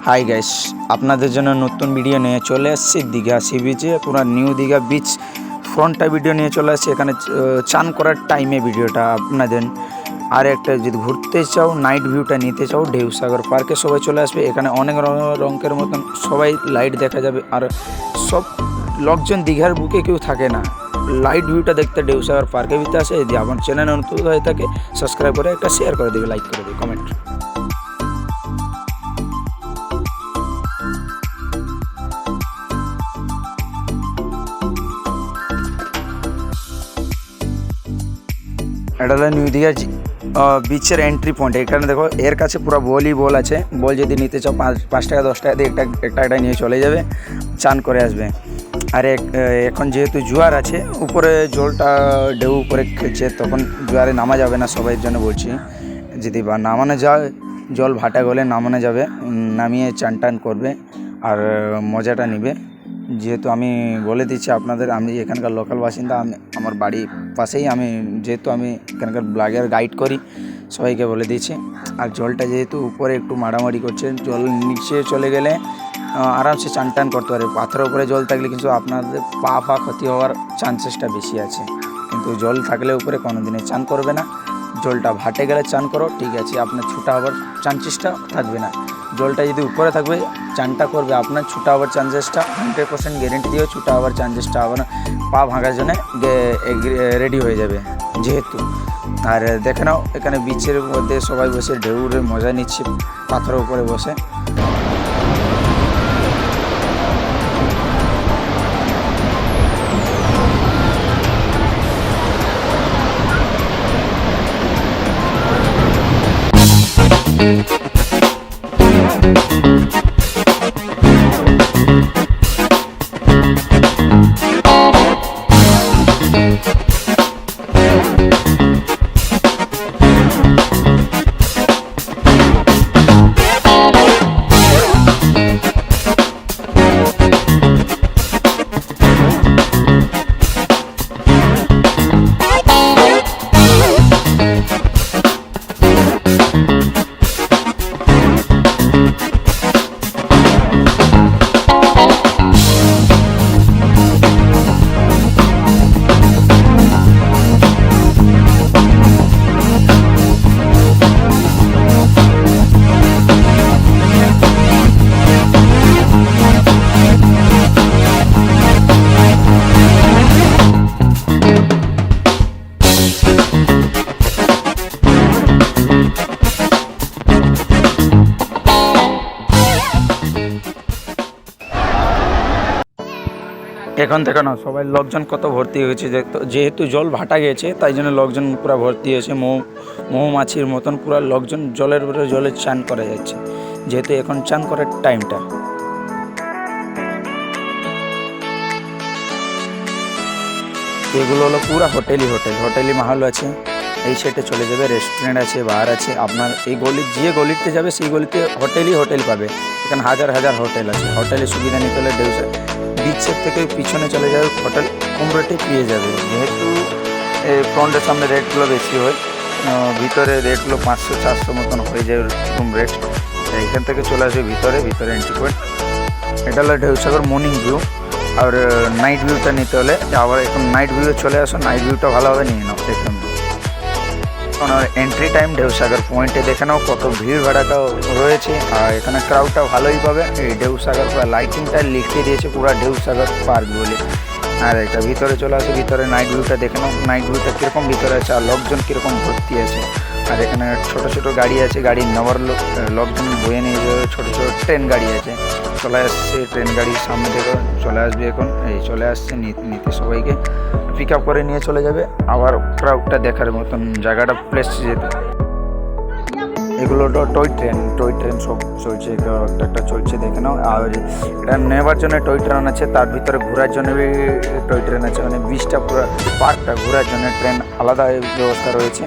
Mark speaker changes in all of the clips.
Speaker 1: Hi guys, আপনাদের জন্য নতুন ভিডিও নিয়ে চলে আসছি দীঘা সি বিচে। পুরো নিউ দীঘা বিচ ফ্রন্টটা ভিডিও নিয়ে চলে আসছি। এখানে চান করার টাইমে ভিডিওটা আপনাদের। আর একটা যদি ঘুরতে চাও, নাইট ভিউটা নিতে চাও, ঢেউসাগর পার্কে সবাই চলে আসবে। এখানে অনেক রঙের মতন সবাই লাইট দেখা যাবে। আর সব লোকজন দীঘার বুকে কেউ থাকে না, লাইট ভিউটা দেখতে ঢেউসাগর পার্কের ভিতরে আসে। যদি আমার চ্যানেল নতুন হয়ে থাকে সাবস্ক্রাইব করে একটা শেয়ার করে দেবে, লাইক করে দেবে, কমেন্ট। এটা হলো নিউ দীঘা বিচের এন্ট্রি পয়েন্ট। এখানে দেখো এর কাছে পুরো বল আছে। বল যদি নিতে চাও 5 টাকা 10 টাকা দিয়ে একটা নিয়ে চলে যাবে, চান করে আসবে। আর এখন যেহেতু জোয়ার আছে, উপরে জলটা ঢেউ উপরে খেলছে, তখন জোয়ারে নামা যাবে না, সবাই জন্য বলছি। যদি বা নামানো যায়, জল ভাটা গলে নামানো যাবে, নামিয়ে চান টান করবে আর মজাটা নেবে। যেহেতু আমি বলে দিচ্ছি আপনাদের, আমি এখানকার লোকাল বাসিন্দা, আমার বাড়ির পাশেই, যেহেতু আমি এখানকার ব্লগের গাইড করি, সবাইকে বলে দিচ্ছি। আর জলটা যেহেতু উপরে একটু মারামারি করছে, জল নিচে চলে গেলে আরামসে চান টান করতে পারে। পাথরের উপরে জল থাকলে কিন্তু আপনাদের পা ক্ষতি হওয়ার চান্সেসটা বেশি আছে, কিন্তু জল থাকলে উপরে কোনো দিনে চান করবে না। জলটা ভাটে গেলে চান করো, ঠিক আছে, আপনার ছুটা হওয়ার চান্সেসটা থাকবে না। জলটা যদি উপরে থাকবে, চানটা করবে, আপনার ছুটা হওয়ার চান্সেসটা 100% গ্যারেন্টি দিয়েও ছুটা হওয়ার চান্সেসটা হবে না। পা ভাঙার জন্য রেডি হয়ে যাবে যেহেতু। আর দেখে নাও, এখানে বিচের মধ্যে সবাই বসে ঢেউরে মজা নিচ্ছে পাথরের উপরে বসে। এখন থেকে না সবাই লোকজন কত ভর্তি হয়েছে, যেহেতু জল ভাটা গেছে তাই জন্য লোকজন পুরো ভর্তি হয়েছে। মৌমাছির মতন পুরো লোকজন জলের উপরে জলে চান করা যাচ্ছে, যেহেতু এখন চান করার টাইমটা। এগুলো হলো পুরো হোটেলি মাহল আছে। এই সাইডে চলে যাবে, রেস্টুরেন্ট আছে, বার আছে। আপনার এই যে গলিতে যাবে সেই গলিতে হোটেল পাবে। এখানে হাজার হোটেল আছে। হোটেলের সুবিধা নিতে হলে বিচের থেকে পিছনে চলে যাবে, হোটেল কম রেটে পেয়ে যাবে। যেহেতু ফ্রন্টের সামনে রেটগুলো বেশি হয়, ভিতরে রেটগুলো 500-400 মতন হয়ে যায় রুম রেট। এইখান থেকে চলে আসবে ভিতরে এন্ট্রি পয়েন্ট। এটা হলো ঢেউসাগর মর্নিং ভিউ। আর নাইট ভিউটা নিতে হলে আবার এখন নাইট ভিউ চলে আসো, নাইট ভিউটা ভালোভাবে নিয়ে নাও। দেখুন এন্ট্রি টাইম ঢেউসাগর পয়েন্টে দেখে নাও কত ভিড় ভাড়াটাও রয়েছে। আর এখানে ক্রাউডটা ভালোই পাবে। এই ঢেউসাগর পুরো লাইটিংটা লিখে দিয়েছে পুরো ঢেউসাগর পার্ক বলে। আর এটা ভিতরে চলে আসে, ভিতরে নাইট ভিউটা দেখে নাও, নাইট ভিউটা কীরকম ভিতরে আছে আর লোকজন কীরকম ভর্তি আছে। আর এখানে ছোট গাড়ি আছে, গাড়ি নেওয়ার লোকজন বয়ে নিয়ে যাবে। ছোট ট্রেন গাড়ি আছে, চলে আসছে ট্রেন গাড়ির সামনে থেকে চলে আসবে। এখন চলে আসছে নিতে সবাইকে পিক আপ করে নিয়ে চলে যাবে। আবার ক্রাউডটা দেখার মতন জায়গাটা প্লেস যেতে। এগুলো টয় ট্রেন সব চলছে, একটা চলছে দেখে নাও। আর এটা নেওয়ার জন্য টয় ট্রেন আছে, তার ভিতরে ঘোরার জন্য টয় ট্রেন আছে। মানে বিচটা পুরো পার্কটা ঘোরার জন্য ট্রেন আলাদা ব্যবস্থা রয়েছে।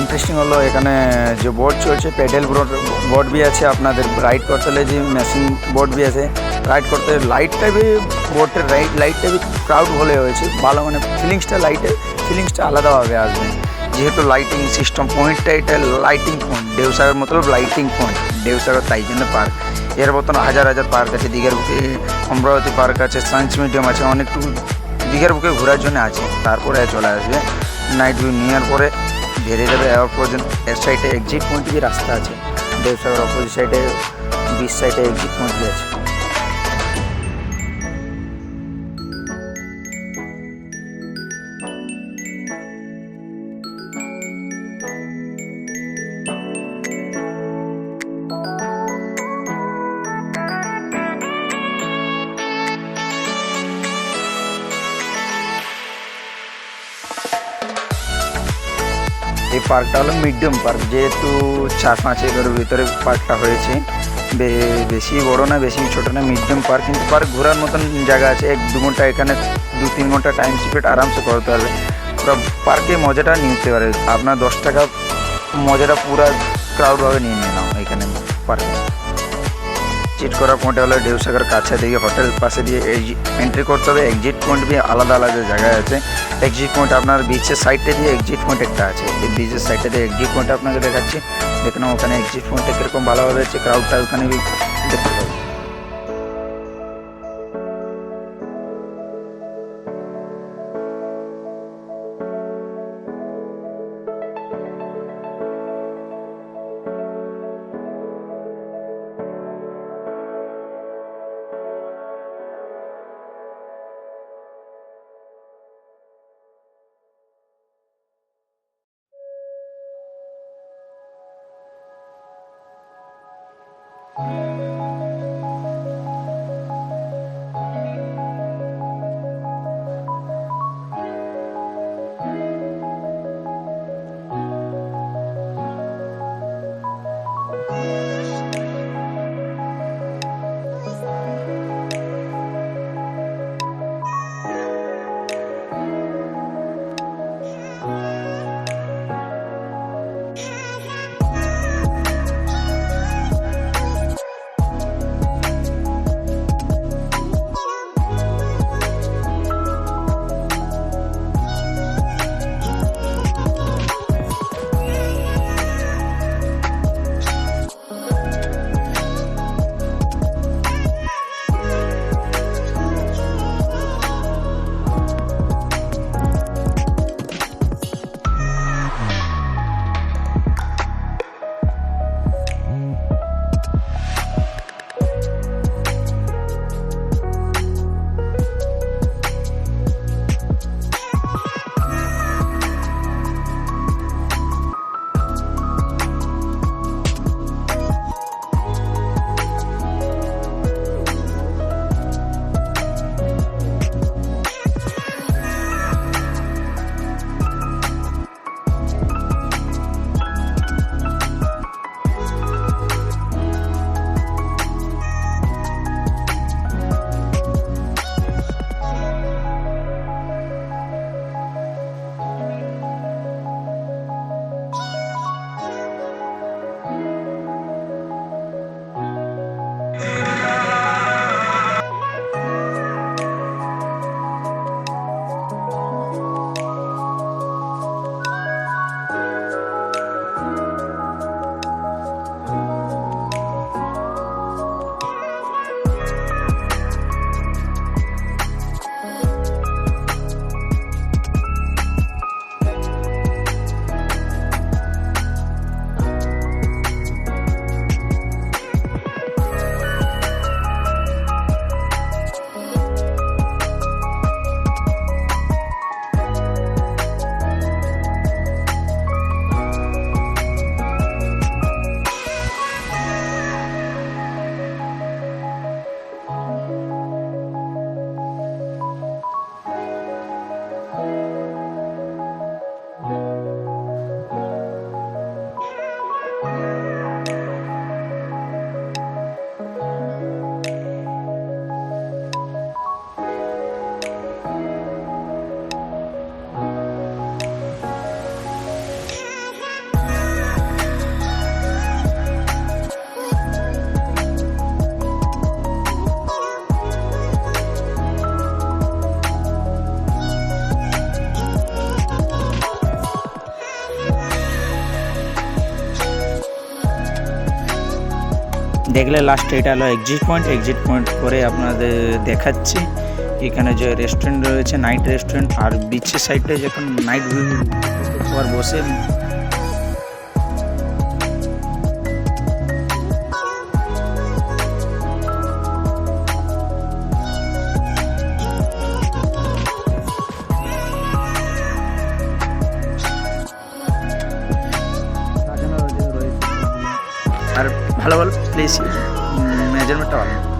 Speaker 1: ইন্টারেস্টিং ইন্টারেস্টিং হলো এখানে যে বোর্ড চলছে প্যাডেল বোর্ড भी আছে আপনাদের রাইড করতে হলে যে মেশিন বোর্ড भी আছে রাইড করতে লাইটটা भी বোর্ডের লাইটটা भी ক্রাউড হলে হয়েছে ভালো মানে ফিলিংসটা আলাদাভাবে আসবে যেহেতু লাইটিং সিস্টেম পয়েন্টটা এটা লাইটিং পয়েন্ট দেউসাগর মতলব লাইটিং পয়েন্ট দেউসাগর তাই জন্য পার্ক এর মতন হাজার হাজার পার্ক আছে দীঘার বুকে অমরাবতী পার্ক আছে সায়েন্স মিউজিয়াম আছে অনেকটু দীঘার বুকে ঘোরার জন্য আছে তারপরে চলে আসবে নাইট ভিউ নেওয়ার পরে বেরিয়ে যাবে এর পর্যন্ত এর সাইডে এক্সিট পয়েন্ট भी রাস্তা আছে দেউসাগর অপোজিট সাইডে বিচ সাইডে এক্সিট পয়েন্ট भी আছে এই পার্কটা হলো মিডিয়াম পার্ক যেহেতু 4-5 একরের ভিতরে পার্কটা হয়েছে বেশি বড় না বেশি ছোট না মিডিয়াম পার্ক কিন্তু পার্ক ঘোরার মতন জায়গা আছে 1-2 ঘন্টা এখানে 2-3 ঘন্টা টাইম স্পেন্ড আরামসে করতে পারবে পুরো পার্কে মজাটা নিতে পারে আপনার 10 টাকা মজাটা পুরো ক্রাউডভাবে নিয়ে নাও এখানে পার্কে চিট করা পয়েন্ট হলো দেউসাগর কাছে দিকে হোটেল পাশে দিয়ে এন্ট্রি করতে হবে এক্সিট পয়েন্ট भी আলাদা আলাদা জায়গায় আছে এক্সিট পয়েন্ট আপনার বিচের সাইডে দিয়ে এক্সিট পয়েন্ট একটা আছে এই বিচের সাইডে দিয়ে এক্সিট পয়েন্ট আপনাকে দেখাচ্ছি দেখুন ওখানে এক্সিট পয়েন্টটা কীরকম ভালোভাবে আছে ক্রাউডটা ওখানে দেখতে পাবেন দেখলে লাস্ট এটা হলো এক্সিট পয়েন্ট করে আপনাদের দেখাচ্ছি এখানে যে রেস্টুরেন্ট রয়েছে নাইট রেস্টুরেন্ট, আর বিচের সাইডে যখন নাইট ভিউ সবার বসে আর ভালো ভালো প্লেস মেজারমেন্টটা ভালো।